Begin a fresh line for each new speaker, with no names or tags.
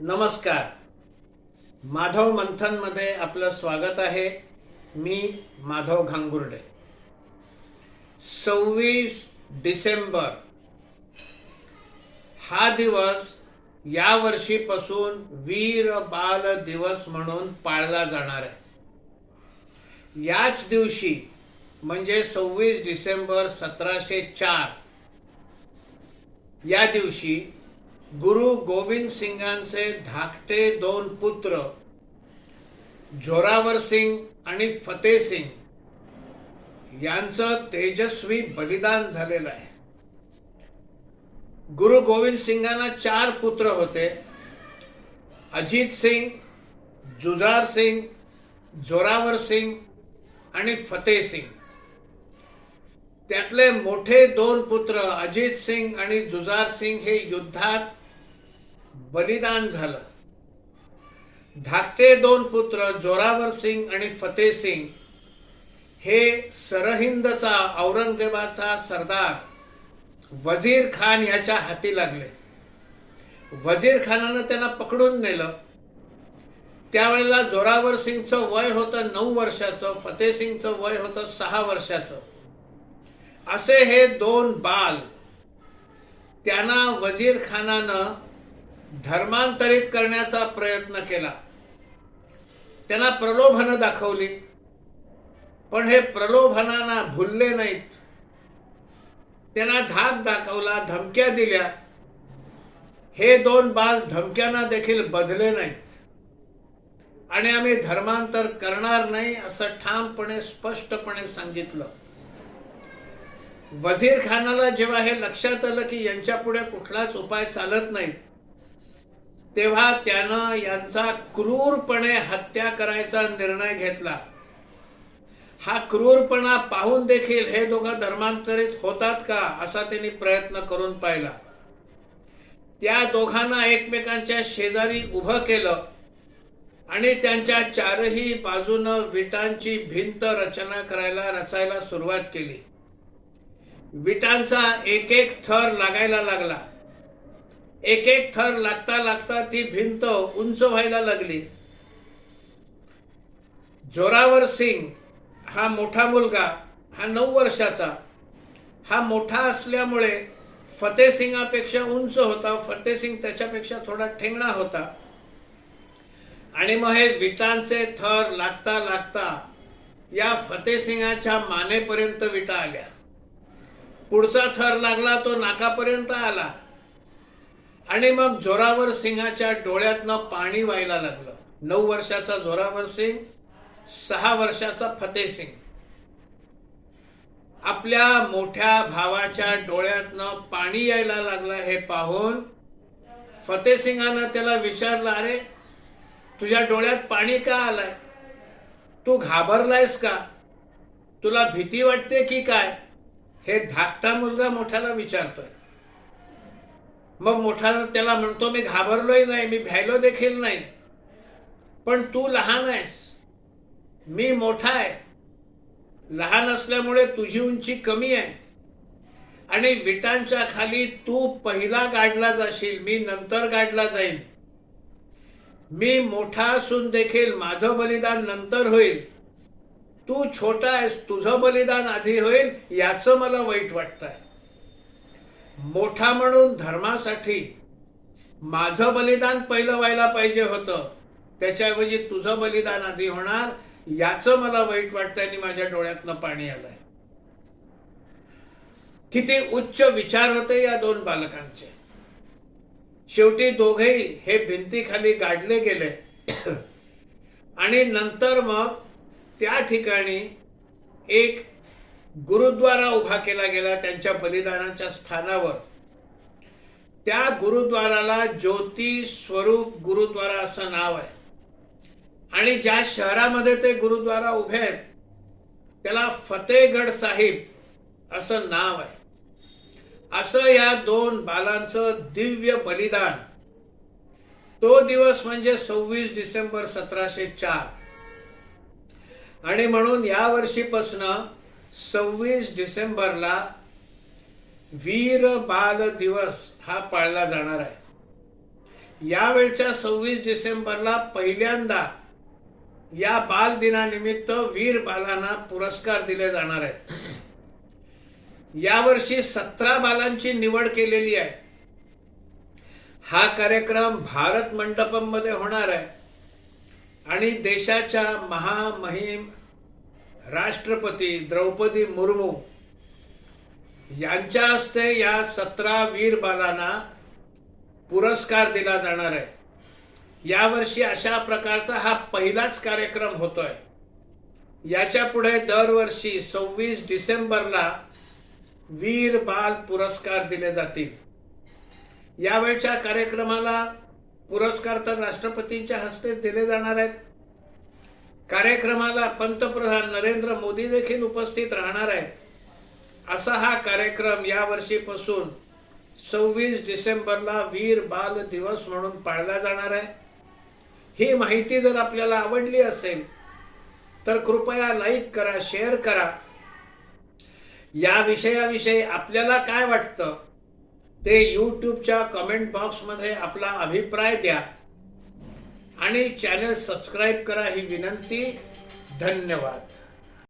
नमस्कार. माधव मंथन मध्ये आपलं स्वागत आहे. मी माधव घांगुर्डे. 26 डिसेंबर हा दिवस या वर्षीपासून वीर बाल दिवस म्हणून पाळला जाणार आहे. याच दिवशी म्हणजे 26 डिसेंबर 1704 या दिवशी गुरु गोविंद सिंगांचे धाकटे 2 पुत्र जोरावर सिंग आणि फतेह सिंग यांचं तेजस्वी बलिदान झालेलं आहे. गुरु गोविंद सिंगांना 4 पुत्र होते. अजीत सिंग, जुजार सिंग, जोरावर सिंग आणि फतेह सिंग. त्यातले मोठे 2 पुत्र अजीत सिंग आणि जुजार सिंग हे युद्धात बलिदान झालं. धाकटे 2 पुत्र जोरावर सिंग आणि फतेह सिंग हे सरहिंदचा औरंगजेबाचा सरदार वजीर खान याच्या हाती लागले. वजीर खानानं त्यांना पकडून नेलं. त्यावेळेला जोरावर सिंगचं वय होतं 9 वर्षाचं, फतेह सिंगचं वय होतं 6 वर्षाचं. असे हे 2 बाल त्यांना वजीर खानानं धर्मांतरित करण्याचा प्रयत्न केला. त्यांना प्रलोभनं दाखवली, पण हे प्रलोभनांना भुलले नाहीत. त्यांना धाक दाखवला, धमक्या दिल्या. हे 2 बाल धमक्यांना देखील बधले नाहीत आणि आम्ही धर्मांतर करणार नाही असं ठामपणे स्पष्टपणे सांगितलं. वजीर खानाला जेव्हा हे लक्षात आलं की यांच्या पुढे कुठलाच उपाय चालत नाही, तेव्हा त्यानं यांचा क्रूरपणे हत्या करायचा निर्णय घेतला. हा क्रूरपणा पाहून देखील हे दोघं धर्मांतरित होतात का असा त्यांनी प्रयत्न करून पाहिला. त्या दोघांना एकमेकांच्या शेजारी उभं केलं आणि त्यांच्या 4ही बाजूनं विटांची भिंत रचायला सुरुवात केली. विटांचा एक एक थर लागायला लागला. एक एक थर लागता लागता ती भिंत उंच व्हायला लागली. जोरावर सिंग हा मोठा मुलगा, हा 9 वर्षाचा, हा मोठा असल्यामुळे फतेह सिंगापेक्षा उंच होता. फतेह सिंग त्याच्यापेक्षा थोडा ठेंगणा होता. आणि मग हे विटांचे थर लागता लागता या फतेह सिंगाच्या मानेपर्यंत विटा आल्या. पुढचा थर लागला तो नाकापर्यंत आला आणि मग जोरावर सिंगाच्या डोळ्यातनं पाणी व्हायला लागलं. 9 वर्षाचा जोरावर सिंग, 6 वर्षाचा फतेह सिंग. आपल्या मोठ्या भावाच्या डोळ्यातनं पाणी यायला लागलं हे पाहून फतेह सिंगानं त्याला विचारलं, अरे तुझ्या डोळ्यात पाणी का आलंय? तू घाबरलायस का? तुला भीती वाटते की काय? हे धाकटा मुलगा मोठ्याला विचारतोय. मग मोठा त्याला म्हणतो, मी घाबरलोय नाही, मी भ्यायलो देखील नाही, पण तू लहान आहेस, मी मोठा आहे. लहान असल्यामुळे तुझी उंची कमी आहे आणि विटांच्या खाली तू पहिला गाडला जाशील, मी नंतर गाडला जाईन. मी मोठा असून देखील माझं बलिदान नंतर होईल. तू छोटा आहेस, तुझं बलिदान आधी होईल, याचं मला वाईट वाटतंय. मोठा म्हणून धर्मासाठी माझं बलिदान पहिलं व्हायला पाहिजे होतं, त्याच्याऐवजी तुझं बलिदान आधी होणार, याचं मला वाईट वाटतंय आणि माझ्या डोळ्यातनं पाणी आलंय. किती उच्च विचार होते या 2 बालकांचे. शेवटी दोघेही हे भिंतीखाली गाडले गेले आणि नंतर मग त्या ठिकाणी एक गुरुद्वारा उभा केला गेला त्यांच्या बलिदानाच्या स्थानावर. त्या गुरुद्वाराला ज्योती स्वरूप गुरुद्वारा असं नाव आहे आणि ज्या शहरामध्ये ते गुरुद्वारा उभे आहेत त्याला फतेहगड साहिब असं नाव आहे. असं या 2 बालांचं दिव्य बलिदान. तो दिवस म्हणजे 26 डिसेंबर 1704 आणि म्हणून या वर्षीपासून 26 डिसेंबरला वीर बाल दिवस हा पाळला जाणार आहे. यावेळच्या 26 डिसेंबरला पहिल्यांदा या बाल दिनानिमित्त वीर बालांना पुरस्कार दिले जाणार आहेत. यावर्षी 17 बालांची निवड केलेली आहे. हा कार्यक्रम भारत मंडपम मध्ये होणार आहे आणि देशाच्या महामहिम राष्ट्रपती द्रौपदी मुर्मू यांच्या हस्ते या 17 वीर बालांना पुरस्कार दिला जाणार आहे. यावर्षी अशा प्रकारचा हा पहिलाच कार्यक्रम होतोय. याच्या पुढे दरवर्षी 26 डिसेंबरला वीर बाल पुरस्कार दिले जातील. यावेळच्या कार्यक्रमाला पुरस्कार तर राष्ट्रपतींच्या हस्ते दिले जाणार आहेत. कार्यक्रमाला पंतप्रधान नरेंद्र मोदी देखील उपस्थित राहणार आहेत. असा हा कार्यक्रम यावर्षीपासून 26 डिसेंबरला वीर बाल दिवस म्हणून पाळला जाणार आहे. ही माहिती जर आपल्याला आवडली असेल तर कृपया लाईक करा, शेअर करा. या विषयाविषयी आपल्याला काय वाटतं ते यूट्यूबच्या कमेंट बॉक्समध्ये आपला अभिप्राय द्या आणि चॅनल सबस्क्राईब करा ही विनंती. धन्यवाद.